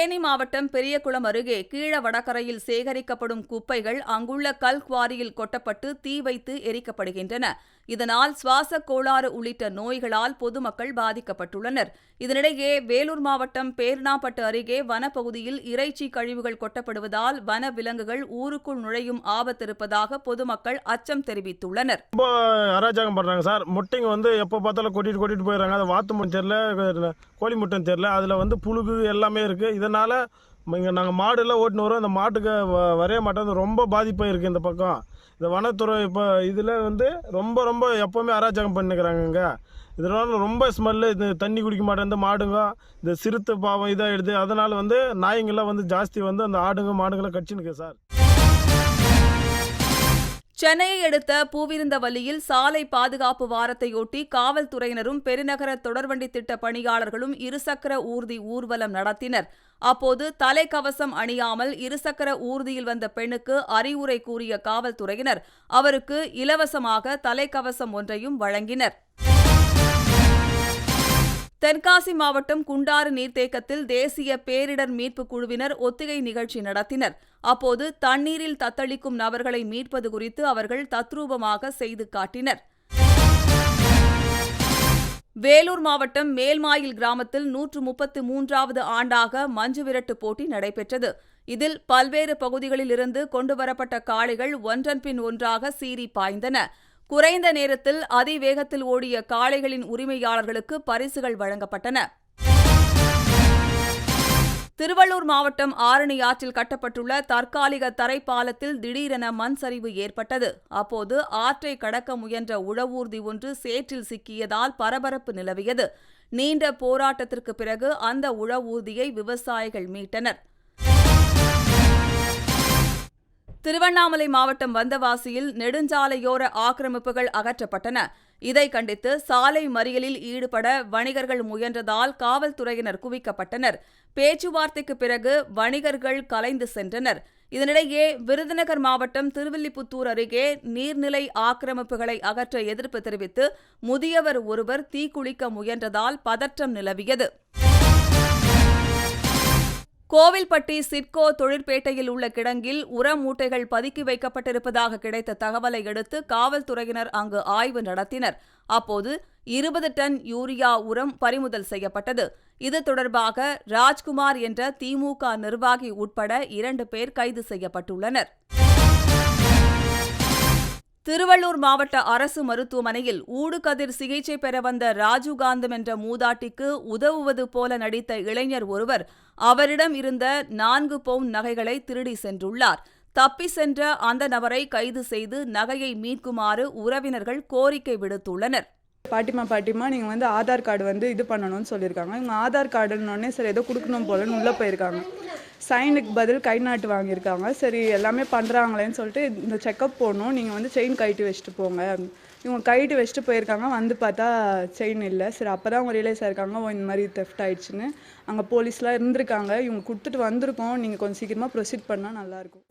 தேனி மாவட்டம் பெரியகுளம் அருகே கீழ வடகரையில் சேகரிக்கப்படும் குப்பைகள் அங்குள்ள கல் குவாரியில் கொட்டப்பட்டு தீ வைத்து எரிக்கப்படுகின்றன. இதனால் சுவாச கோளாறு உள்ளிட்ட நோய்களால் பொதுமக்கள் பாதிக்கப்பட்டுள்ளனர். இதனிடையே வேலூர் மாவட்டம் பேர்ணாம்பட்டு அருகே வனப்பகுதியில் இறைச்சி கழிவுகள் கொட்டப்படுவதால் வன விலங்குகள் ஊருக்குள் நுழையும் ஆபத்து இருப்பதாக பொதுமக்கள் அச்சம் தெரிவித்துள்ளனர். ரொம்ப அராஜகம் பண்றாங்க சார். முட்டைங்க எப்போ பார்த்தாலும் கொட்டிட்டு போயிடுறாங்க. அது வாத்து முட்டை தெரியல, கோழி முட்டைன்னு தெரியல. அதில் புழுகு எல்லாமே இருக்கு. இதனால இங்கே நாங்கள் மாடுலாம் ஓட்டின்னு வரோம். இந்த மாட்டுக்கு வரைய மாட்டோம். ரொம்ப பாதிப்பாக இருக்குது இந்த பக்கம். இந்த வனத்துறை இப்போ இதில் ரொம்ப எப்போவுமே அராஜகம் பண்ணிக்கிறாங்க. இங்கே இதனால ரொம்ப ஸ்மெல்லு. இது தண்ணி குடிக்க மாட்டேன் இந்த மாடுங்க. இந்த சிறுத்தை பாவம் இதாகிடுது. அதனால் நாய்ங்களாம் ஜாஸ்தி அந்த ஆடுங்க மாடுங்களை கடிச்சுனுக்கு சார். சென்னையை அடுத்த பூவிருந்தவல்லியில் சாலை பாதுகாப்பு வாரத்தையொட்டி காவல்துறையினரும் பெருநகர தொடர்வண்டி திட்ட பணியாளர்களும் இருசக்கர ஊர்தி ஊர்வலம் நடத்தினர். அப்போது தலைக்கவசம் அணியாமல் இருசக்கர ஊர்தியில் வந்த பெண்ணுக்கு அறிவுரை கூறிய காவல்துறையினர் அவருக்கு இலவசமாக தலைக்கவசம் ஒன்றையும் வழங்கினர். தென்காசி மாவட்டம் குண்டாறு நீர்த்தேக்கத்தில் தேசிய பேரிடர் மீட்புக் குழுவினர் ஒத்திகை நிகழ்ச்சி நடத்தினர். அப்போது தண்ணீரில் தத்தளிக்கும் நபர்களை மீட்பது குறித்து அவர்கள் தத்ரூபமாக செய்து காட்டினர். வேலூர் மாவட்டம் மேல்மாயில் கிராமத்தில் 133வது ஆண்டாக மஞ்சுவிரட்டு போட்டி நடைபெற்றது. இதில் பல்வேறு பகுதிகளில் இருந்து கொண்டுவரப்பட்ட காளைகள் ஒன்றன் பின் ஒன்றாக சீறி பாய்ந்தன. குறைந்த நேரத்தில் அதிவேகத்தில் ஓடிய காளைகளின் உரிமையாளர்களுக்கு பரிசுகள் வழங்கப்பட்டன. திருவள்ளூர் மாவட்டம் ஆரணி ஆற்றில் கட்டப்பட்டுள்ள தற்காலிக தரைப்பாலத்தில் திடீரென மண் சரிவு ஏற்பட்டது. அப்போது ஆற்றை கடக்க முயன்ற உழவூர்தி ஒன்று சேற்றில் சிக்கியதால் பரபரப்பு நிலவியது. நீண்ட போராட்டத்திற்கு பிறகு அந்த உழவூர்தியை விவசாயிகள் மீட்டனர். திருவண்ணாமலை மாவட்டம் வந்தவாசியில் நெடுஞ்சாலையோர ஆக்கிரமிப்புகள் அகற்றப்பட்டன. இதை கண்டித்து சாலை மறியலில் ஈடுபட வணிகர்கள் முயன்றதால் காவல்துறையினர் குவிக்கப்பட்டனர். பேச்சுவார்த்தைக்கு பிறகு வணிகர்கள் கலைந்து சென்றனர். இதனிடையே விருதுநகர் மாவட்டம் திருவில்லிபுத்தூர் அருகே நீர்நிலை ஆக்கிரமிப்புகளை அகற்ற எதிர்ப்பு தெரிவித்து முதியவர் ஒருவர் தீக்குளிக்க முயன்றதால் பதற்றம் நிலவியது. கோவில்பட்டி சிட்கோ தொழிற்பேட்டையில் உள்ள கிடங்கில் உர மூட்டைகள் பதுக்கி வைக்கப்பட்டிருப்பதாக கிடைத்த தகவலை அடுத்து காவல்துறையினர் அங்கு ஆய்வு நடத்தினர். அப்போது 20 டன் யூரியா உரம் பறிமுதல் செய்யப்பட்டது. இது தொடர்பாக ராஜ்குமார் என்ற திமுக நிர்வாகி உட்பட 2 பேர் கைது செய்யப்பட்டுள்ளனர். திருவள்ளூர் மாவட்ட அரசு மருத்துவமனையில் ஊடுகதிர் சிகிச்சை பெற வந்த ராஜீவ்காந்தம் என்ற மூதாட்டிக்கு உதவுவது போல நடித்த இளைஞர் ஒருவர் அவரிடம் இருந்த 4 பவுன் நகைகளை திருடி சென்றுள்ளார். தப்பி சென்ற அந்த நபரை கைது செய்து நகையை மீட்குமாறு உறவினர்கள் கோரிக்கை விடுத்துள்ளனர். பாட்டிமா நீங்கள் ஆதார் கார்டு இது பண்ணணும்னு சொல்லியிருக்காங்க. இவங்க ஆதார் கார்டுன்னொடனே சரி ஏதோ கொடுக்கணும் போலன்னு உள்ளே போயிருக்காங்க. சைனுக்கு பதில் கை நாட்டு வாங்கியிருக்காங்க. சரி எல்லாமே பண்ணுறாங்களேன்னு சொல்லிட்டு இந்த செக்கப் போகணும், நீங்கள் செயின் கழட்டி வச்சுட்டு போங்க. இவங்க கழட்டி வச்சுட்டு போயிருக்காங்க. பார்த்தா செயின் இல்லை. சரி அப்போ தான் அவங்க ரியலைஸ் ஆயிருக்காங்க இந்த மாதிரி தெஃப்ட் ஆயிடுச்சுன்னு. அங்கே போலீஸ்லாம் இருந்திருக்காங்க. இவங்க கொடுத்துட்டு வந்திருக்கோம், நீங்கள் கொஞ்சம் சீக்கிரமாக ப்ரொசீட் பண்ணால் நல்லாயிருக்கும்.